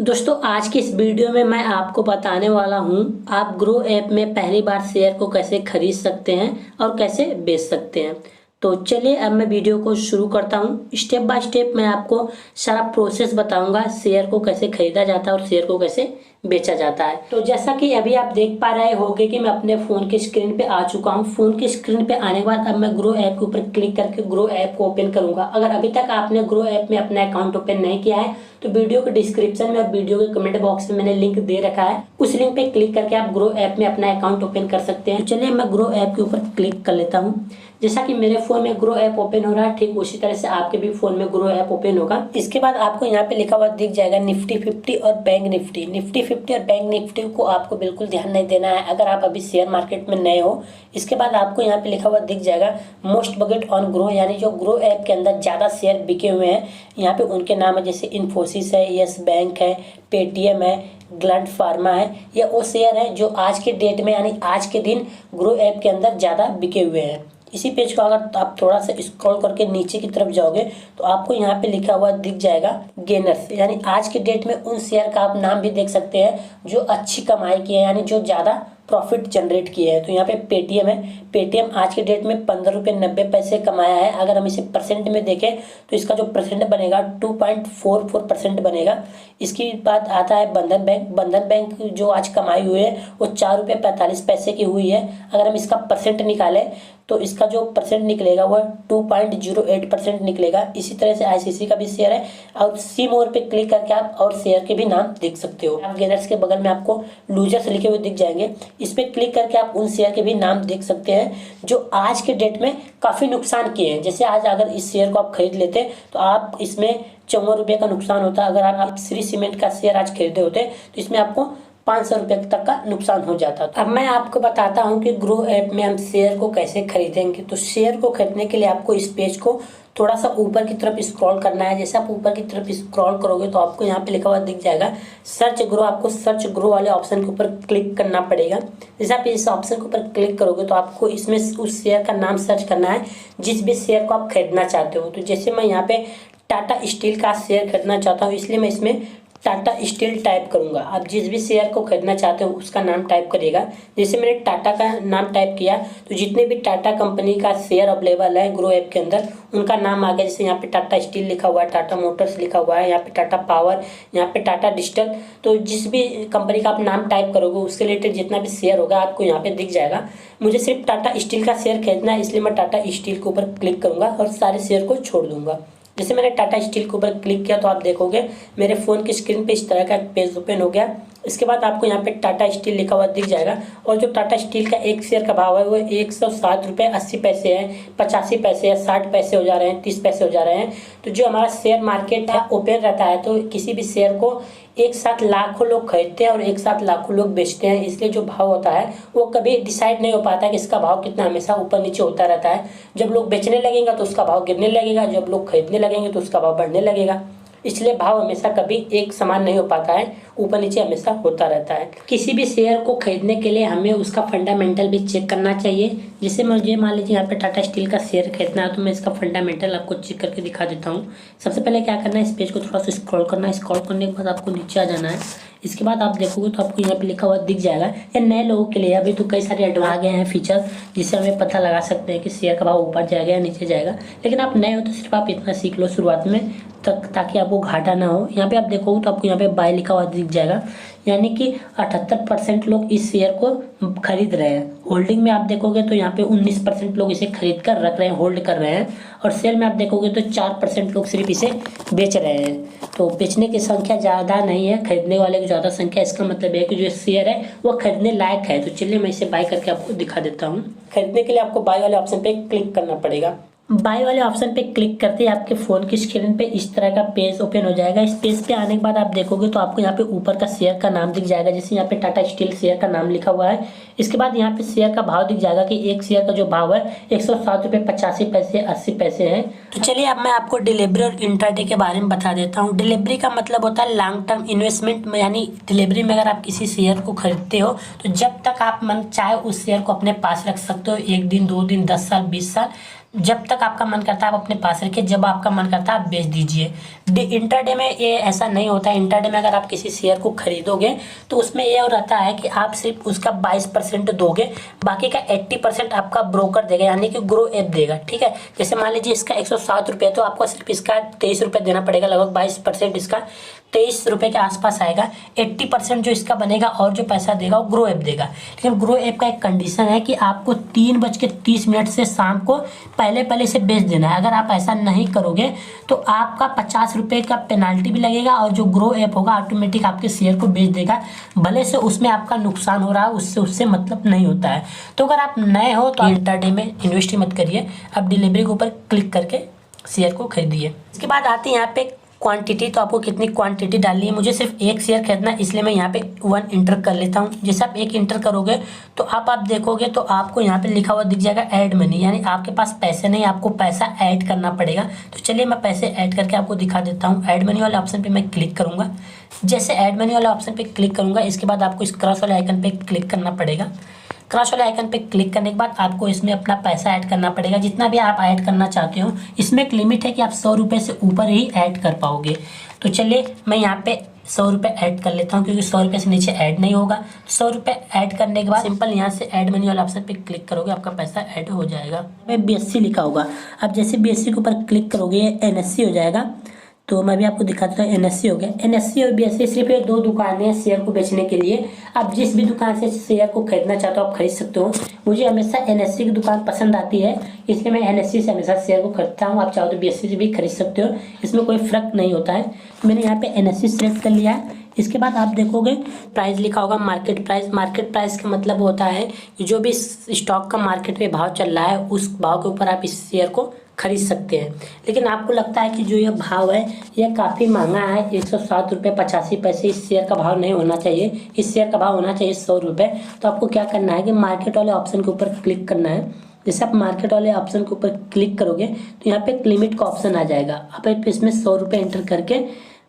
दोस्तों आज की इस वीडियो में मैं आपको बताने वाला हूं आप ग्रो ऐप में पहली बार शेयर को कैसे खरीद सकते हैं और कैसे बेच सकते हैं। तो चलिए अब मैं वीडियो को शुरू करता हूं। स्टेप बाय स्टेप मैं आपको सारा प्रोसेस बताऊंगा, शेयर को कैसे खरीदा जाता है और शेयर को कैसे बेचा जाता है। तो जैसा कि अभी आप देख पा रहे होंगे कि मैं अपने फोन की स्क्रीन पे आ चुका हूं। फोन की स्क्रीन पे आने के बाद अब मैं ग्रो ऐप के ऊपर क्लिक करके ग्रो ऐप को ओपन करूंगा। अगर अभी तक आपने ग्रो ऐप में अपना अकाउंट ओपन नहीं किया है तो वीडियो के डिस्क्रिप्शन में और वीडियो के कमेंट बॉक्स में मैंने लिंक दे रखा है, उस लिंक पे क्लिक करके आप ग्रो ऐप में अपना अकाउंट ओपन कर सकते हैं। चलिए मैं ग्रो ऐप के ऊपर क्लिक कर लेता हूँ। जैसा कि मेरे फोन में ग्रो ऐप ओपन हो रहा है, ठीक उसी तरह से आपके भी फोन में ग्रो ऐप ओपन होगा। इसके बाद आपको यहाँ पे लिखा हुआ दिख जाएगा निफ्टी 50 और बैंक निफ्टी। निफ्टी 50 और बैंक निफ्टी को आपको बिल्कुल ध्यान नहीं देना है अगर आप अभी शेयर मार्केट में नए हो। इसके बाद आपको यहाँ पे लिखा हुआ दिख जाएगा मोस्ट बकेट ऑन ग्रो, यानी जो ग्रो ऐप के अंदर ज्यादा शेयर बिके हुए हैं यहाँ पे उनके नाम है, जैसे इन्फोसिस है, यस बैंक है, पेटीएम है, ग्लैंड फार्मा है। ये वो शेयर है जो आज के डेट में यानी आज के दिन ग्रो ऐप के अंदर ज्यादा बिके हुए हैं। इसी पेज को अगर आप थोड़ा सा स्क्रॉल करके नीचे की तरफ जाओगे तो आपको यहाँ पे लिखा हुआ दिख जाएगा गेनर्स, यानी आज के डेट में उन शेयर का आप नाम भी देख सकते हैं जो अच्छी कमाई की है, यानी जो ज्यादा प्रॉफिट जनरेट किए हैं। तो यहाँ पे पेटीएम है। पेटीएम आज के डेट में 15 रुपये 90 पैसे कमाया है। अगर हम इसे परसेंट में देखें तो इसका जो परसेंट बनेगा 2.44% बनेगा। इसके बाद आता है बंधन बैंक। बंधन बैंक जो आज कमाई हुई है वो 4 रुपये 45 पैसे की हुई है। अगर हम इसका परसेंट निकालें तो इसका जो परसेंट निकलेगा वो 2.08% निकलेगा। इसी तरह से आईसीसी का भी शेयर है और सी मोर पे क्लिक करके आप और शेयर के भी नाम देख सकते हो। आप गेनर्स के बगल में आपको लूजर्स लिखे हुए दिख जाएंगे, इस पे क्लिक करके आप उन शेयर के भी नाम देख सकते हैं जो आज के डेट में काफी नुकसान किए हैं। जैसे आज अगर इस शेयर को आप खरीद लेते तो आप इसमें 54 रुपये का नुकसान होता। अगर आप श्री सीमेंट का शेयर आज खरीदे होते तो इसमें आपको 500 रुपये तक का नुकसान हो जाता। अब मैं आपको बताता हूं कि ग्रो ऐप में हम शेयर को कैसे खरीदेंगे। तो शेयर को खरीदने के लिए आपको इस पेज को थोड़ा सा ऊपर की तरफ स्क्रॉल करना है। जैसे आप ऊपर की तरफ स्क्रॉल करोगे तो आपको यहाँ पे लिखा हुआ दिख जाएगा सर्च ग्रो। आपको सर्च ग्रो वाले ऑप्शन के ऊपर क्लिक करना पड़ेगा। जैसे आप इस ऑप्शन के ऊपर क्लिक करोगे तो आपको इसमें उस शेयर का नाम सर्च करना है जिस भी शेयर को आप खरीदना चाहते हो। तो जैसे मैं यहाँ पे टाटा स्टील का शेयर खरीदना चाहता हूँ, इसलिए मैं इसमें टाटा स्टील टाइप करूंगा। आप जिस भी शेयर को खरीदना चाहते हो उसका नाम टाइप करिएगा। जैसे मैंने टाटा का नाम टाइप किया तो जितने भी टाटा कंपनी का शेयर अवेलेबल है ग्रो ऐप के अंदर उनका नाम आ गया। जैसे यहाँ पे टाटा स्टील लिखा हुआ है, टाटा मोटर्स लिखा हुआ है, यहाँ पे टाटा पावर, यहाँ पे टाटा डिजिटल। तो जिस भी कंपनी का आप नाम टाइप करोगे उसके रिलेटेड जितना भी शेयर होगा आपको यहाँ पे दिख जाएगा। मुझे सिर्फ टाटा स्टील का शेयर खरीदना है, इसलिए मैं टाटा स्टील के ऊपर क्लिक करूंगा और सारे शेयर को छोड़ दूंगा। जैसे मैंने टाटा स्टील के ऊपर क्लिक किया तो आप देखोगे मेरे फोन की स्क्रीन पे इस तरह का पेज ओपन हो गया। इसके बाद आपको यहाँ पे टाटा स्टील लिखा हुआ दिख जाएगा और जो टाटा स्टील का एक शेयर का भाव है वो 107 रुपये 80 पैसे है, 85 पैसे है, 60 पैसे हो जा रहे हैं, 30 पैसे हो जा रहे हैं। तो जो हमारा शेयर मार्केट है ओपन रहता है तो किसी भी शेयर को एक साथ लाखों लोग खरीदते हैं और एक साथ लाखों लोग बेचते हैं, इसलिए जो भाव होता है वो कभी डिसाइड नहीं हो पाता कि इसका भाव कितना, हमेशा ऊपर नीचे होता रहता है। जब लोग बेचने लगेंगे तो उसका भाव गिरने लगेगा, जब लोग खरीदने लगेंगे तो उसका भाव बढ़ने लगेगा। इसलिए भाव हमेशा कभी एक समान नहीं हो पाता है, ऊपर नीचे हमेशा होता रहता है। किसी भी शेयर को खरीदने के लिए हमें उसका फंडामेंटल भी चेक करना चाहिए। जैसे मुझे मान लीजिए यहाँ पे टाटा स्टील का शेयर खरीदना है तो मैं इसका फंडामेंटल आपको चेक करके दिखा देता हूँ। सबसे पहले क्या करना है, इस पेज को थोड़ा सा स्क्रॉल करना है। स्क्रॉल करने के बाद आपको नीचे आ जाना है। इसके बाद आप देखोगे तो आपको यहाँ पे लिखा हुआ दिख जाएगा। ये नए लोगों के लिए अभी तो कई सारे एडवांस गए हैं फीचर जिससे हमें पता लगा सकते हैं कि शेयर का भाव ऊपर जाएगा या नीचे जाएगा। लेकिन आप नए हो तो सिर्फ आप इतना सीख लो शुरुआत में ताकि आपको घाटा ना हो। यहाँ पे आप देखोगे तो आपको यहाँ पे बाय लिखा हुआ दिख जाएगा, यानी कि 78% लोग इस शेयर को खरीद रहे हैं। होल्डिंग में आप देखोगे तो यहाँ पे 19% लोग इसे खरीद कर रख रहे हैं, होल्ड कर रहे हैं। और सेल में आप देखोगे तो 4% लोग सिर्फ इसे बेच रहे हैं। तो बेचने की संख्या ज़्यादा नहीं है, खरीदने वाले की ज़्यादा संख्या। इसका मतलब है कि जो शेयर है वो खरीदने लायक है। तो चलिए मैं इसे बाय करके आपको दिखा देता हूँ। खरीदने के लिए आपको बाय वाले ऑप्शन पे क्लिक करना पड़ेगा। बाय वाले ऑप्शन पे क्लिक करते ही आपके फोन की स्क्रीन पे इस तरह का पेज ओपन हो जाएगा। इस पेज पे आने के बाद आप देखोगे तो आपको यहाँ पे ऊपर का शेयर का नाम दिख जाएगा। जैसे यहाँ पे टाटा स्टील शेयर का नाम लिखा हुआ है। इसके बाद यहाँ पे शेयर का भाव दिख जाएगा कि एक शेयर का जो भाव है 107 रुपये 85 पैसे 80 पैसे है। तो चलिए अब मैं आपको डिलीवरी और इंट्राडे के बारे में बता देता हूँ। डिलीवरी का मतलब होता है लॉन्ग टर्म इन्वेस्टमेंट, यानी डिलीवरी में अगर आप किसी शेयर को खरीदते हो तो जब तक आप मन चाहे उस शेयर को अपने पास रख सकते हो, 1 दिन 2 दिन 10 साल 20 साल। जब तक आपका मन करता है आप अपने पास रखिए, जब आपका मन करता है आप बेच दीजिए। इंट्राडे में ये ऐसा नहीं होता है। इंट्राडे में अगर आप किसी शेयर को खरीदोगे तो उसमें ये रहता है कि आप सिर्फ उसका 22% दोगे, बाकी का 80% आपका ब्रोकर देगा, यानी कि ग्रो ऐप देगा। ठीक है, जैसे मान लीजिए इसका 107 रुपये, तो आपको सिर्फ इसका 23 रुपये देना पड़ेगा, लगभग 22% इसका 23 रुपये के आसपास आएगा। 80% जो इसका बनेगा और जो पैसा देगा वो ग्रो ऐप देगा। लेकिन ग्रो ऐप का एक कंडीशन है कि आपको 3:30 से शाम को पहले से बेच देना है। अगर आप ऐसा नहीं करोगे तो आपका 50 रुपये का पेनाल्टी भी लगेगा, और जो ग्रो ऐप होगा ऑटोमेटिक आपके शेयर को बेच देगा, भले से उसमें आपका नुकसान हो रहा है, उससे मतलब नहीं होता है। तो अगर आप नए हो तो इंट्राडे में इन्वेस्ट मत करिए, आप डिलीवरी के ऊपर क्लिक करके शेयर को खरीदिए। इसके बाद आती है यहाँ पे क्वांटिटी। तो आपको कितनी क्वांटिटी डालनी है, मुझे सिर्फ एक शेयर खरीदना है, इसलिए मैं यहाँ पे 1 इंटर कर लेता हूँ। जैसे आप 1 इंटर करोगे तो आप देखोगे तो आपको यहाँ पे लिखा हुआ दिख जाएगा ऐड मनी, यानी आपके पास पैसे नहीं, आपको पैसा ऐड करना पड़ेगा। तो चलिए मैं पैसे ऐड करके आपको दिखा देता हूँ। ऐड मनी वाले ऑप्शन पर मैं क्लिक करूँगा। जैसे ऐड मनी वाले ऑप्शन पर क्लिक करूँगा, इसके बाद आपको इस क्रॉस वाले आइकन पर क्लिक करना पड़ेगा। क्रॉस वाले आइकन पे क्लिक करने के बाद आपको इसमें अपना पैसा ऐड करना पड़ेगा, जितना भी आप ऐड करना चाहते हो। इसमें एक लिमिट है कि आप 100 रुपये से ऊपर ही ऐड कर पाओगे। तो चलिए मैं यहाँ पे 100 रुपये ऐड कर लेता हूँ, क्योंकि 100 रुपये से नीचे ऐड नहीं होगा। 100 रुपये ऐड करने के बाद सिंपल यहाँ से ऐड मनी वाला ऑप्शन पे क्लिक करोगे, आपका पैसा ऐड हो जाएगा। BSC लिखा होगा, अब जैसे BSC के ऊपर क्लिक करोगे NSC हो जाएगा। तो मैं भी आपको दिखाता हूँ। NSC हो गया। NSC और BSC सिर्फ ये 2 दुकानें हैं शेयर को बेचने के लिए। आप जिस भी दुकान से शेयर को खरीदना चाहते हो आप खरीद सकते हो। मुझे हमेशा NSC की दुकान पसंद आती है, इसलिए मैं NSC से हमेशा शेयर को खरीदता हूँ। आप चाहो तो BSC से भी खरीद सकते हो, इसमें कोई फ़र्क नहीं होता है। मैंने यहाँ पे NSC सेलेक्ट कर लिया है। इसके बाद आप देखोगे प्राइस लिखा होगा मार्केट प्राइस। मार्केट प्राइस का मतलब होता है कि जो भी स्टॉक का मार्केट में भाव चल रहा है उस भाव के ऊपर आप इस शेयर को खरीद सकते हैं। लेकिन आपको लगता है कि जो यह भाव है यह काफ़ी महंगा है, 107 रुपये 85 पैसे इस शेयर का भाव नहीं होना चाहिए, इस शेयर का भाव होना चाहिए 100 रुपये। तो आपको क्या करना है कि मार्केट वाले ऑप्शन के ऊपर क्लिक करना है। जैसे आप मार्केट वाले ऑप्शन के ऊपर क्लिक करोगे तो यहाँ पे एक लिमिट का ऑप्शन आ जाएगा। आप इसमें 100 रुपये एंटर करके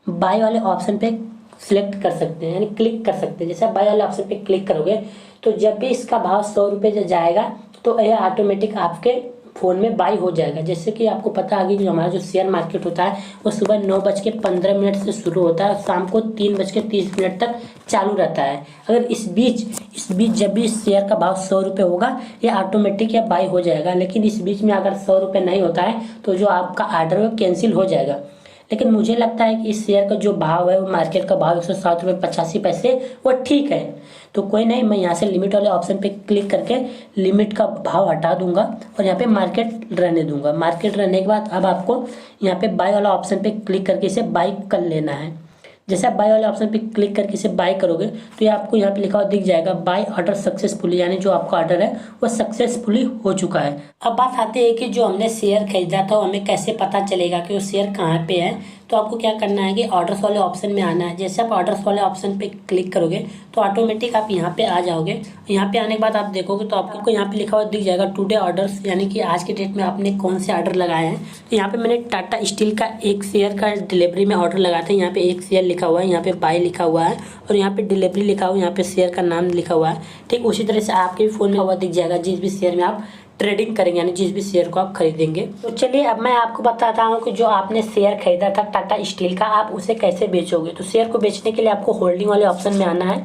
बाय वाले ऑप्शन पे सिलेक्ट कर सकते हैं, यानी क्लिक कर सकते हैं। जैसे बाय वाले ऑप्शन पे क्लिक करोगे तो जब भी इसका भाव 100 रुपये जाएगा तो यह ऑटोमेटिक आपके फ़ोन में बाई हो जाएगा। जैसे कि आपको पता है कि हमारा जो शेयर मार्केट होता है वो सुबह 9:15 से शुरू होता है और शाम को 3:30 तक चालू रहता है। अगर इस बीच जब भी शेयर का भाव 100 रुपये होगा ये ऑटोमेटिक या बाई हो जाएगा। लेकिन इस बीच में अगर 100 रुपये नहीं होता है तो जो आपका आर्डर है वो कैंसिल हो जाएगा। लेकिन मुझे लगता है कि इस शेयर का जो भाव है वो मार्केट का भाव 107 रुपये 85 पैसे वो ठीक है। तो कोई नहीं, मैं यहाँ से लिमिट वाले ऑप्शन पे क्लिक करके लिमिट का भाव हटा दूंगा और यहाँ पे मार्केट रहने दूंगा। मार्केट रहने के बाद अब आपको यहाँ पे बाय वाला ऑप्शन पे क्लिक करके इसे बाय कर लेना है। जैसे आप बाय वाले ऑप्शन पे क्लिक करके इसे बाय करोगे तो ये आपको यहाँ पे लिखा हुआ दिख जाएगा बाय ऑर्डर सक्सेसफुली, यानी जो आपका ऑर्डर है वो सक्सेसफुली हो चुका है। अब बात आती है कि जो हमने शेयर खरीदा था हमें कैसे पता चलेगा कि वो शेयर कहाँ पे है। तो आपको क्या करना है कि ऑर्डर्स वाले ऑप्शन में आना है। जैसे आप ऑर्डर्स वाले ऑप्शन पे क्लिक करोगे तो ऑटोमेटिक आप यहाँ पे आ जाओगे। यहाँ पे आने के बाद आप देखोगे तो आपको यहाँ पे लिखा हुआ दिख जाएगा टुडे ऑर्डर्स, यानी कि आज के डेट में आपने कौन से ऑर्डर लगाए हैं। तो यहाँ पे मैंने टाटा स्टील का 1 शेयर का डिलीवरी में ऑर्डर लगाया था। यहाँ पे 1 शेयर लिखा हुआ है, यहाँ पे बाय लिखा हुआ है और यहाँ पे डिलीवरी लिखा हुआ है, यहाँ पे शेयर का नाम लिखा हुआ है। ठीक उसी तरह से आपके फ़ोन में हुआ दिख जाएगा जिस भी शेयर में आप ट्रेडिंग करेंगे, यानी जिस भी शेयर को आप खरीदेंगे। तो चलिए अब मैं आपको बताता हूँ कि जो आपने शेयर खरीदा था टाटा स्टील का आप उसे कैसे बेचोगे। तो शेयर को बेचने के लिए आपको होल्डिंग वाले ऑप्शन में आना है।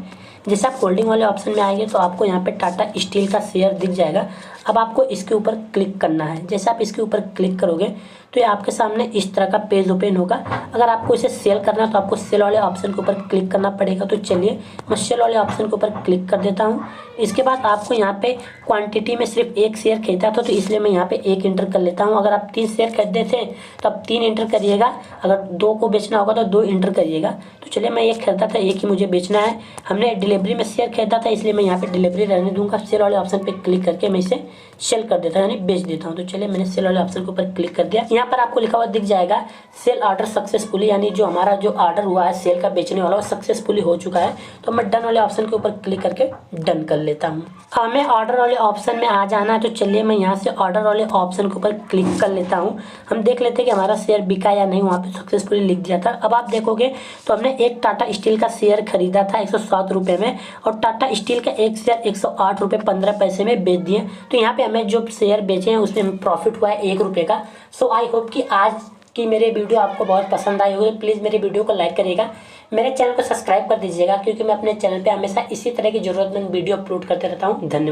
जैसे आप होल्डिंग वाले ऑप्शन में आएंगे तो आपको यहाँ पे टाटा स्टील का शेयर दिख जाएगा। अब आपको इसके ऊपर क्लिक करना है। जैसे आप इसके ऊपर क्लिक करोगे तो ये आपके सामने इस तरह का पेज ओपन होगा। अगर आपको इसे सेल करना है तो आपको सेल वाले ऑप्शन के ऊपर क्लिक करना पड़ेगा। तो चलिए मैं सेल वाले ऑप्शन के ऊपर क्लिक कर देता हूँ। इसके बाद आपको यहाँ पे क्वांटिटी में सिर्फ 1 शेयर खरीदा था तो इसलिए मैं यहाँ पे 1 इंटर कर लेता हूँ। अगर आप 3 शेयर खरीदे थे तो आप 3 इंटर करिएगा, अगर 2 को बेचना होगा तो 2 इंटर करिएगा। तो चलिए मैं 1 खरीदा था, 1 ही मुझे बेचना है। हमने डिलीवरी में शेयर खरीदा था इसलिए मैं यहाँ पे डिलीवरी रहने दूंगा। सेल वाले ऑप्शन पे क्लिक करके मैं इसे सेल कर देता हूँ, यानी बेच देता हूँ। तो चलिए मैंने सेल वाले ऑप्शन के ऊपर क्लिक कर दिया। यहाँ पर आपको लिखा हुआ दिख जाएगा सेल ऑर्डर सक्सेसफुली, यानी जो हमारा जो ऑर्डर हुआ है सेल का बेचने वाला वो सक्सेसफुली हो चुका है। तो मैं डन वाले ऑप्शन के ऊपर क्लिक करके डन कर लेता हूँ। हमें ऑर्डर वाले ऑप्शन में आ जाना है। तो चलिए मैं यहाँ से ऑर्डर वाले ऑप्शन के ऊपर क्लिक कर लेता हूँ। हम देख लेते हैं कि हमारा शेयर बिका या नहीं, वहाँ पे सक्सेसफुली लिख दिया था। अब आप देखोगे तो हमने एक टाटा स्टील का शेयर खरीदा था 107 रुपये में और टाटा स्टील का एक शेयर 108 रुपये 15 पैसे में बेच दिए। तो यहाँ पे हमें जो शेयर बेचे हैं उसमें प्रॉफिट हुआ है 1 रुपये का। सो आई होप कि आज की मेरे वीडियो आपको बहुत पसंद आई होगी। प्लीज़ मेरे वीडियो को लाइक करिएगा, मेरे चैनल को सब्सक्राइब कर दीजिएगा, क्योंकि मैं अपने चैनल पे हमेशा इसी तरह की ज़रूरतमंद वीडियो अपलोड करते रहता हूँ। धन्यवाद।